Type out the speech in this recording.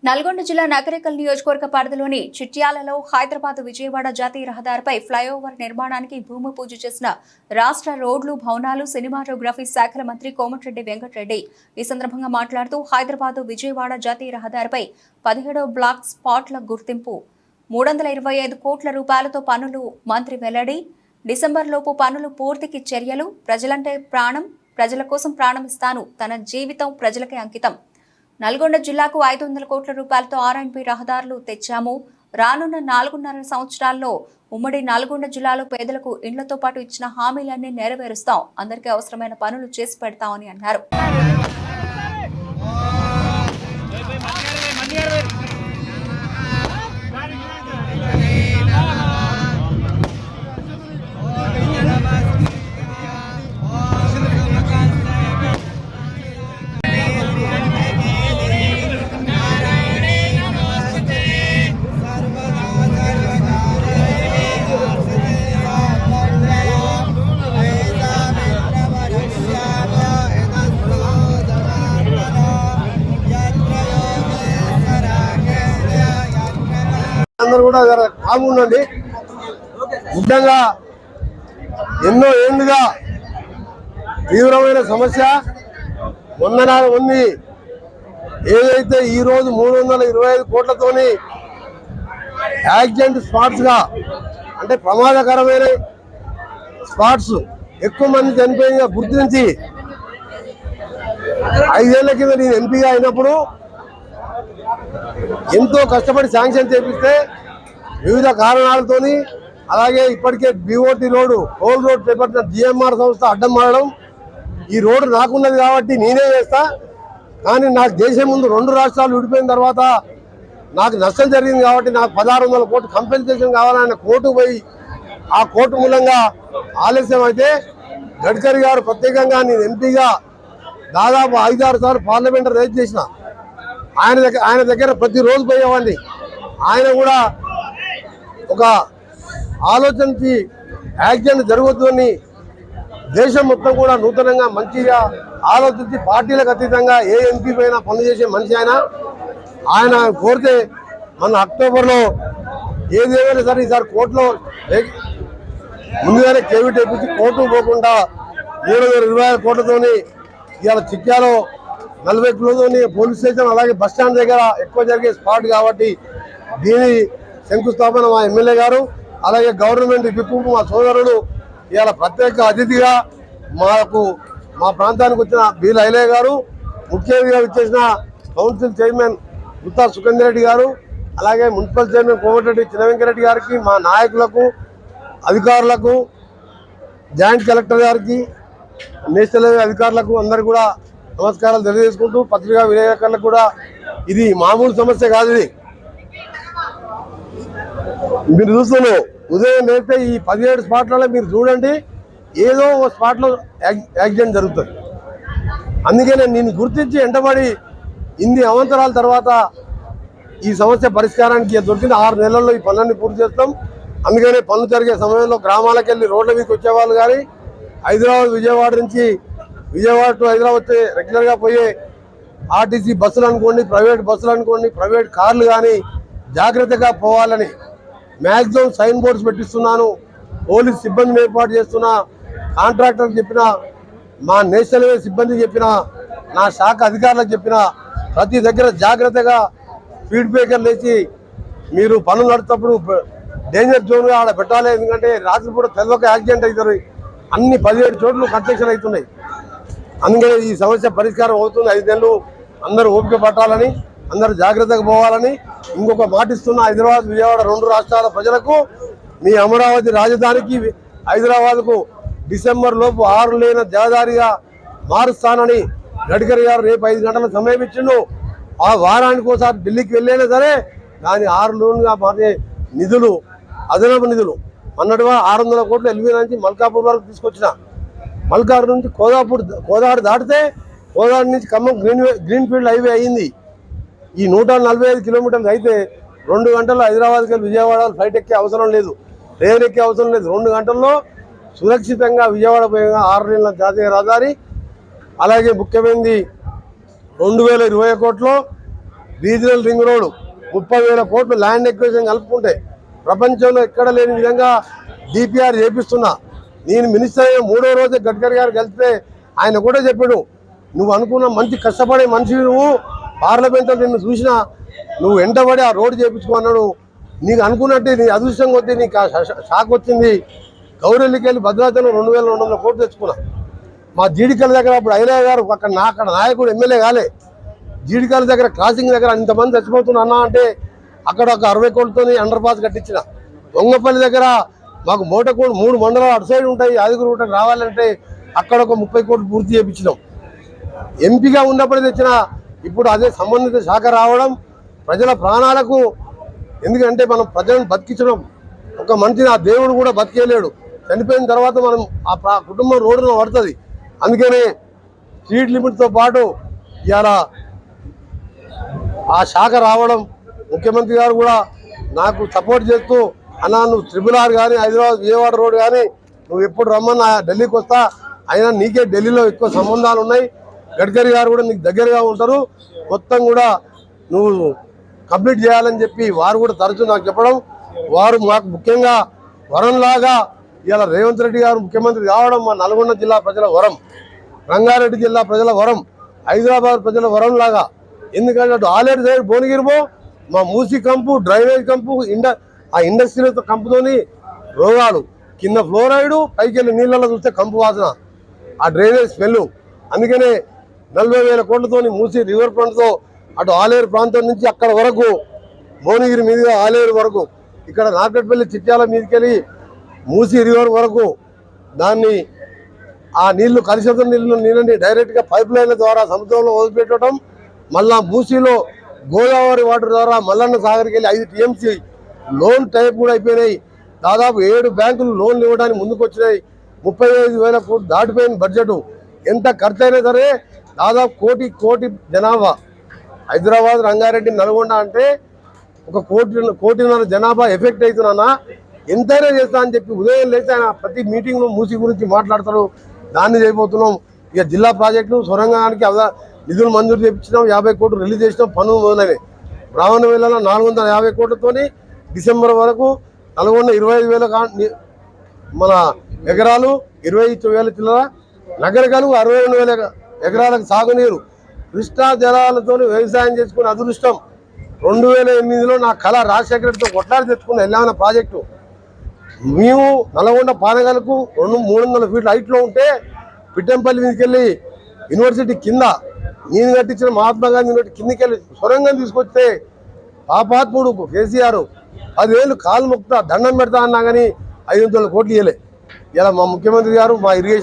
నల్గొండ జిల్లా నకరేకల్ నియోజకవర్గ పరిధిలోని చిట్యాలలో హైదరాబాద్ విజయవాడ జాతీయ రహదారిపై ఫ్లైఓవర్ నిర్మాణానికి భూమి పూజ చేసిన రాష్ట్ర రోడ్లు భవనాలు సినిమాటోగ్రఫీ శాఖల మంత్రి కోమటిరెడ్డి వెంకటరెడ్డి ఈ సందర్భంగా మాట్లాడుతూ హైదరాబాద్ విజయవాడ జాతీయ రహదారిపై 17వ బ్లాక్ స్పాట్ల గుర్తింపు 325 కోట్ల రూపాయలతో పనులు మంత్రి వెల్లడి డిసెంబర్లోపు పనులు పూర్తికి చర్యలు ప్రజలంటే ప్రాణం ప్రజల కోసం ప్రాణం ఇస్తాను తన జీవితం ప్రజలకే అంకితం నల్గొండ జిల్లాకు 500 కోట్ల రూపాయలతో ఆర్ఎండ్బి రహదారులు తెచ్చాము రానున్న 4.5 సంవత్సరాల్లో ఉమ్మడి నల్గొండ జిల్లాలో పేదలకు ఇండ్లతో పాటు ఇచ్చిన హామీలన్నీ నెరవేరుస్తాం అందరికీ అవసరమైన పనులు చేసి పెడతామని అన్నారు అందరూ కూడా బాగుండండి. ముఖ్యంగా ఎన్నో ఏళ్ళుగా తీవ్రమైన సమస్య వందనాలు ఉంది. ఏదైతే ఈరోజు 325 కోట్లతోని యాక్సిడెంట్ స్పాట్స్ గా అంటే ప్రమాదకరమైన స్పాట్స్ ఎక్కువ మంది చనిపోయిన గుర్తించి 5 ఏళ్ల కింద నేను ఎంపీగా అయినప్పుడు ఎంతో కష్టపడి శాంక్షన్ చేపిస్తే వివిధ కారణాలతోని అలాగే ఇప్పటికే BOT రోడ్డు టోల్ రోడ్ చేపట్టిన GMR సంస్థ అడ్డం మారడం ఈ రోడ్డు నాకున్నది కాబట్టి నేనే చేస్తా. కానీ నాకు దేశం ముందు 2 రాష్ట్రాలు విడిపోయిన తర్వాత నాకు నష్టం జరిగింది కాబట్టి నాకు 1600 కోట్లు కంపెన్సేషన్ కావాలని కోర్టుకు పోయి ఆ కోర్టు మూలంగా ఆలస్యం అయితే గడ్కరీ గారు ప్రత్యేకంగా నేను ఎంపీగా దాదాపు 5-6 సార్లు పార్లమెంట్ రేజ్ చేసిన ఆయన దగ్గర ప్రతిరోజు పోయేవాడిని. ఆయన కూడా ఒక ఆలోచించి యాక్సిడెంట్ జరగొద్దు అని దేశం మొత్తం కూడా నూతనంగా మంచిగా ఆలోచించి పార్టీలకు అతీతంగా ఏ ఎంపీ పైన పనులు చేసే మనిషి ఆయన కోరితే మన అక్టోబర్లో ఏదేమైనా సరే ఈసారి కోర్టులో ముందుగానే కేవీటీ వేయించి కోర్టుకు పోకుండా 325 కోట్లతోని ఇవాళ చిక్యాలో 40 కిలోతోని పోలీస్ స్టేషన్ అలాగే బస్ స్టాండ్ దగ్గర ఎక్కువ జరిగే స్పాట్ కాబట్టి దీని శంకుస్థాపన మా ఎమ్మెల్యే గారు అలాగే గవర్నమెంట్ విప్ మా సోదరుడు ఇవాళ ప్రత్యేక అతిథిగా మా ప్రాంతానికి వచ్చిన బీల్ ఐలయ్య గారు ముఖ్య అతిథిగా విచ్చేసిన కౌన్సిల్ చైర్మన్ గుత్తా సుఖేందర్ రెడ్డి గారు అలాగే మున్సిపల్ చైర్మన్ కోమటిరెడ్డి చినవెంకరెడ్డి గారికి మా నాయకులకు అధికారులకు జాయింట్ కలెక్టర్ గారికి నేషనల్ అధికారులకు అందరు కూడా నమస్కారాలు తెలియజేసుకుంటూ పత్రికా విలేకరులకు కూడా ఇది మామూలు సమస్య కాదు. ఇది మీరు చూస్తున్నారు ఉదయం లేస్తే ఈ 17 స్పాట్లలో మీరు చూడండి ఏదో ఒక స్పాట్లో యాక్సిడెంట్ జరుగుతుంది. అందుకనే నేను గుర్తించి వెంటబడి ఇన్ని అవంతరాల తర్వాత ఈ సమస్య పరిష్కారానికి దొరికింది. 6 నెలల్లో ఈ పనులన్నీ పూర్తి చేస్తాం. అందుకనే పనులు జరిగే సమయంలో గ్రామాలకు వెళ్ళి రోడ్ల మీదకి వచ్చేవాళ్ళు కానీ హైదరాబాద్ విజయవాడ నుంచి విజయవాడ టు హైదరాబాద్ రెగ్యులర్గా పోయే ఆర్టీసీ బస్సులు అనుకోండి ప్రైవేట్ బస్సులు అనుకోండి ప్రైవేట్ కార్లు కానీ జాగ్రత్తగా పోవాలని మ్యాక్సిమం సైన్ బోర్డ్స్ పెట్టిస్తున్నాను. పోలీస్ సిబ్బందిని ఏర్పాటు చేస్తున్నా. కాంట్రాక్టర్కి చెప్పిన మా నేషనల్ హైవే సిబ్బందికి చెప్పిన నా శాఖ అధికారులకు చెప్పిన ప్రతి దగ్గర జాగ్రత్తగా స్పీడ్ బ్రేకర్లు వేసి మీరు పనులు నడుపుతప్పుడు డేంజర్ జోన్గా ఆడ పెట్టాలి. ఎందుకంటే రాత్రిపూట తెల్లక యాక్సిడెంట్ అవుతారు. అన్ని 17 చోట్ల కన్స్ట్రక్షన్ అవుతున్నాయి. అందుకనే ఈ సమస్య పరిష్కారం అవుతుంది. 5 నెలలు అందరూ ఓపిక పట్టాలని అందరూ జాగ్రత్తగా పోవాలని ఇంకొక మాటిస్తున్న హైదరాబాద్ విజయవాడ 2 రాష్ట్రాల ప్రజలకు మీ అమరావతి రాజధానికి హైదరాబాద్కు డిసెంబర్ లోపు 6 లేన జలధారిగా మారుస్తానని గడ్కరీ గారు రేపు 5 గంటల సమయం ఇచ్చిండు. ఆ వారానికి ఒకసారి ఢిల్లీకి వెళ్ళైనా సరే దాని 6 లోన్గా మారే నిధులు అదనపు నిధులు అన్నట్టుగా 600 కోట్లు ఎల్వీ నుంచి మల్కాపూర్ వరకు తీసుకొచ్చిన. మల్కాపూర్ నుంచి కోదాడు దాటితే కోదాడు నుంచి ఖమ్మం గ్రీన్ ఫీల్డ్ హైవే అయ్యింది. ఈ 145 కిలోమీటర్లు అయితే 2 గంటల్లో హైదరాబాద్కి వెళ్ళి విజయవాడ ఫ్లైట్ ఎక్కే అవసరం లేదు, ట్రైన్ ఎక్కే అవసరం లేదు. 2 గంటల్లో సురక్షితంగా విజయవాడ పోయిన 6 నెలల జాతీయ రహదారి. అలాగే ముఖ్యమైనది 2021 కోట్లో రీజనల్ రింగ్ రోడ్ 30,000 కోట్లు ల్యాండ్ ఎక్విజిషన్ కలుపుకుంటే ప్రపంచంలో ఎక్కడ లేని విధంగా డిపిఆర్ చేపిస్తున్నా. నేను మినిస్టర్ అయిన 3వ రోజే గడ్కరీ గారు కలిస్తే ఆయన కూడా చెప్పాడు, నువ్వు అనుకున్న మంచి కష్టపడే మనిషి, నువ్వు పార్లమెంట్లో నిన్ను చూసినా నువ్వు వెంటబడి ఆ రోడ్డు చేయించుకున్నాడు. నీకు అనుకున్నట్టు నీ అదృష్టం కొద్దీ నీకు షాక్ వచ్చింది. గౌరెల్లికి వెళ్ళి భద్రాచలం 2,200 కోట్లు తెచ్చుకున్నా. మా జీడికల దగ్గర అప్పుడు ఐలయ్య గారు అక్కడ నాయకుడు ఎమ్మెల్యే కాలే, జీడికల దగ్గర క్రాసింగ్ దగ్గర ఇంతమంది చచ్చిపోతున్నా అన్న అంటే అక్కడ ఒక 60 కోట్లతో అండర్ పాస్ కట్టించిన. దొంగపల్లి దగ్గర మాకు మోటకోడు 3 మండలాలు అటు సైడ్ ఉంటాయి, యాదగిరి గుట్టకు రావాలంటే అక్కడ ఒక 30 కోట్లు పూర్తి చేయించినాం. ఎంపీగా ఉన్నప్పుడు తెచ్చిన ఇప్పుడు అదే సంబంధిత శాఖ రావడం ప్రజల ప్రాణాలకు, ఎందుకంటే మనం ప్రజలను బతికించడం. ఒక మనిషిని ఆ దేవుడు కూడా బతికేయలేడు, చనిపోయిన తర్వాత మనం ఆ కుటుంబం రోడ్డున పడుతుంది. అందుకనే స్పీడ్ లిమిట్తో పాటు ఇవాళ ఆ శాఖ రావడం, ముఖ్యమంత్రి గారు కూడా నాకు సపోర్ట్ చేస్తూ అన్నా నువ్వు RRR కానీ హైదరాబాద్ విజయవాడ రోడ్ కానీ నువ్వు ఎప్పుడు రమ్మన్నా ఢిల్లీకి వస్తా, అయినా నీకే ఢిల్లీలో ఎక్కువ సంబంధాలు ఉన్నాయి, గడ్కరీ గారు కూడా నీకు దగ్గరగా ఉంటారు, మొత్తం కూడా నువ్వు కంప్లీట్ చేయాలని చెప్పి వారు కూడా తరచూ నాకు చెప్పడం, వారు మాకు ముఖ్యంగా వరంలాగా ఇవాళ రేవంత్ రెడ్డి గారు ముఖ్యమంత్రి కావడం మా నల్గొండ జిల్లా ప్రజల వరం, రంగారెడ్డి జిల్లా ప్రజల వరం, హైదరాబాద్ ప్రజల వరం లాగా. ఎందుకంటే అటు ఆలేరు సైడ్ భువనగిరిపో మా మూసి కంపు, డ్రైనేజ్ కంపు, ఆ ఇండస్ట్రియల్ కంపుతోని రోగాలు, కింద ఫ్లోరైడ్, పైకి వెళ్ళి నీళ్ళలో చూస్తే కంపు వాసన, ఆ డ్రైనేజ్ స్మెల్. అందుకనే 40,000 కోట్లతోని మూసి రివర్ ఫ్రంట్తో అటు ఆలేరు ప్రాంతం నుంచి అక్కడ వరకు భువనగిరి మీదుగా ఆలేరు వరకు, ఇక్కడ నార్కట్పల్లి చిట్యాల మీదకెళ్ళి మూసి రివర్ వరకు దాన్ని ఆ నీళ్లు కలుషిత నీళ్ళని డైరెక్ట్గా పైప్ లైన్ల ద్వారా సముద్రంలో వదిలిపెట్టడం, మళ్ళా మూసీలో గోదావరి వాటర్ ద్వారా మల్లన్న సాగర్కి వెళ్ళి 5 TMC లోన్ టైప్ కూడా అయిపోయినాయి. దాదాపు 7 బ్యాంకులు లోన్లు ఇవ్వడానికి ముందుకు వచ్చినాయి. 35,000 కోట్లు దాటిపోయిన బడ్జెట్. ఎంత ఖర్చు అయినా సరే దాదాపు కోటి జనాభా, హైదరాబాద్, రంగారెడ్డి, నల్గొండ అంటే ఒక కోటిన్నర జనాభా ఎఫెక్ట్ అవుతున్నా ఎంతైనా చేస్తా అని చెప్పి ఉదయం లేచి ఆయన ప్రతి మీటింగ్లో మూసి గురించి మాట్లాడతారు. దాన్ని చేయబోతున్నాం. ఇక జిల్లా ప్రాజెక్టులు సొరంగానికి నిధులు మంజూరు చేయించినాం, 50 కోట్లు రిలీజ్ చేసినాం, పనులు మొదలైనవి. బ్రాహ్మణవేలలో 450 కోట్లతోని డిసెంబర్ వరకు నల్గొండ 25,000 మన ఎకరాలు, 21,000 చిల్లర, నగరకాలు 62,000 ఎకరాలకు సాగునీరు, కృష్ణా జలాలతో వ్యవసాయం చేసుకునే అదృష్టం. 2008లో నా కళ రాజశేఖరతో కొట్లాడి తెచ్చుకున్న ఎల్లాన ప్రాజెక్టు. మేము నల్గొండ పానగలకు 300 ఫీట్ల హైట్లో ఉంటే పిట్టంపల్లి మీదకి వెళ్ళి యూనివర్సిటీ కింద నేను కట్టించిన మహాత్మా గాంధీ యూనివర్సిటీ కిందకి వెళ్ళి సొరంగం తీసుకొస్తే పాపాత్ముడు కేసీఆర్ 10 ఏళ్ళు కాలు మొక్కుతా దండం పెడతా అన్నా కానీ 500 కోట్లు ఇవ్వలే. ఇలా మా ముఖ్యమంత్రి గారు మా ఇరిగేషన్